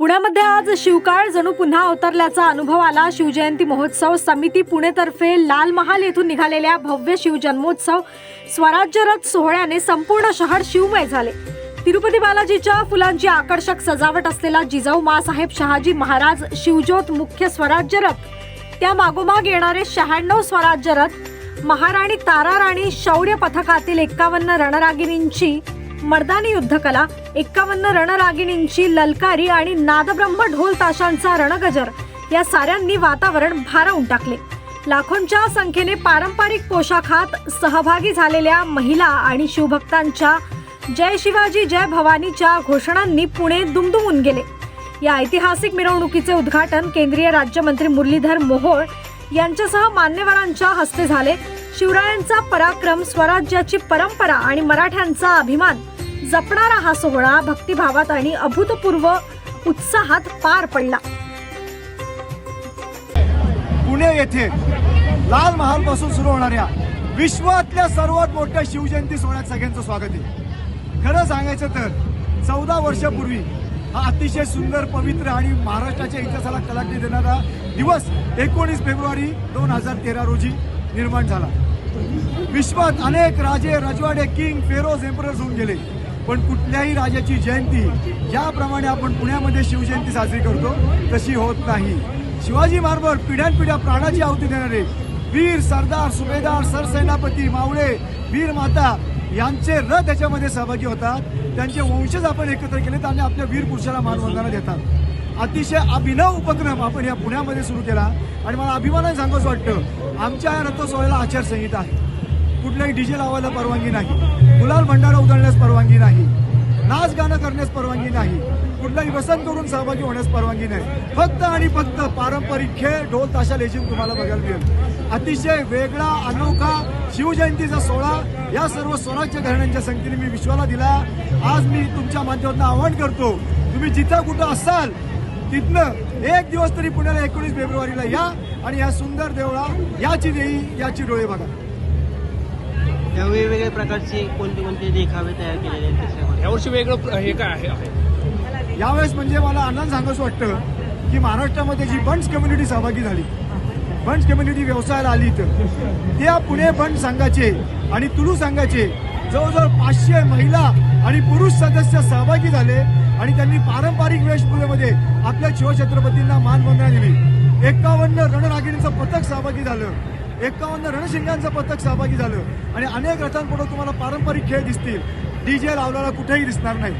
पुण्यामध्ये आज शिवकाळ जणू पुन्हा अवतरल्याचा अनुभव आला। शिवजयंती महोत्सव समिती पुणेतर्फे लाल महाल येथून निघालेल्या भव्य शिवजन्मोत्सव स्वराज्य रथ सोहळ्याने संपूर्ण शहर शिवमय झाले। तिरुपती बालाजीच्या फुलांची आकर्षक सजावट असलेला जिजाऊ माँसाहेब शहाजी महाराज शिवज्योत मुख्य स्वराज्य रथ, त्या मागोमाग येणारे 96 स्वराज्य रथ, महाराणी ताराराणी शौर्य पथकातील 51 रणरागिणींची मर्दानी युद्धकला, 51 रणरागिणींची ललकारी आणि नादब्रह्म ढोल ताशांचा रणगजर या साऱ्यांनी वातावरण भारावून टाकले। लाखोंच्या संख्येने पारंपरिक पोशाखात सहभागी झालेल्या महिला आणि शिवभक्तांच्या जय शिवाजी जय भवानीच्या घोषणांनी पुणे दुमदुमून गेले। या ऐतिहासिक मिरवणुकीचे उद्घाटन केंद्रीय राज्यमंत्री मुरलीधर मोहोळ यांच्यासह मान्यवरांच्या हस्ते झाले। शिवरायांचा पराक्रम, स्वराज्याची परंपरा आणि मराठ्यांचा अभिमान जपणारा हा सोहळा भक्तिभावात आणि अभूतपूर्व उत्साहात पार पडला। पुणे येथे लाल महाल पासून सुरू होणाऱ्या विश्वातल्या सर्वात मोठ्या शिवजयंती सोहळ्यात सगळ्यांचं स्वागत आहे। खरं सांगायचं तर 14 वर्षापूर्वी हा अतिशय सुंदर, पवित्र आणि महाराष्ट्राच्या इतिहासाला कलाटणी देणारा दिवस 19 फेब्रुवारी 2013 रोजी निर्माण झाला। विश्वात अनेक राजे, रजवाडे, किंग, फेरोज, एम्परर्स होऊन गेले, पण कुठल्याही राजाची जयंती ज्याप्रमाणे आपण पुण्यामध्ये शिवजयंती साजरी करतो तशी होत नाही। शिवाजी महाराज पिढ्यानपिढ्या प्राणाची आहुती देणारे वीर सरदार, सुभेदार, सरसेनापती, मावळे, वीर माता यांचे रथ याच्यामध्ये सहभागी होतात। त्यांचे वंशज आपण एकत्र केले आणि आपल्या वीर पुरुषाला मानवंदना देतात। अतिशय अभिनव उपक्रम आपण या पुण्यामध्ये सुरू केला आणि मला अभिमानाने सांगावंसं वाटतं, आमच्या या रथोत्सवाला आचारसंहिता आहे। कुठल्याही डीजे लावायला परवानगी नाही, गुलाल भंडारा उधळण्यास परवानगी नाही, नाच गाणं करण्यास परवानगी नाही, कुठलाही व्यसन करून सहभागी होण्यास परवानगी नाही। फक्त आणि फक्त पारंपरिक खेळ, ढोल ताशा लेझिम तुम्हाला बघायला मिळेल। अतिशय वेगळा, अनोखा शिवजयंतीचा सोहळा या सर्व स्वराज्य घराण्यांच्या संगतीने मी विश्वाला दिला। आज मी तुमच्या माध्यमातून आवाहन करतो, तुम्ही जिथं कुठं असाल तिथनं एक दिवस तरी पुण्याला 19 फेब्रुवारीला या आणि या सुंदर देवळा याची डोळे बघा। या वेगवेगळ्या प्रकारचे कोणते देखावे तयार केलेले आहेत यावर्षी वेगळं हे काय आहे? यावेळेस म्हणजे मला आनंद सांगायचं वाटतं की महाराष्ट्रामध्ये जी बंड्स कम्युनिटी सहभागी झाली, बंड्स कम्युनिटी व्यवसायाला आली, तर त्या पुणे बंड संघाचे आणि तुलू संघाचे जवळजवळ 500 महिला आणि पुरुष सदस्य सहभागी झाले आणि त्यांनी पारंपरिक वेशभूषेमध्ये आपल्या शिवछत्रपतींना मानवंदना दिली। 51 रणरागिणींचं पथक सहभागी झालं, 51 रणशिंगांचं पथक सहभागी झालं आणि अनेक रथांपुढे तुम्हाला पारंपरिक खेळ दिसतील। डीजे लावलेला कुठेही दिसणार नाही।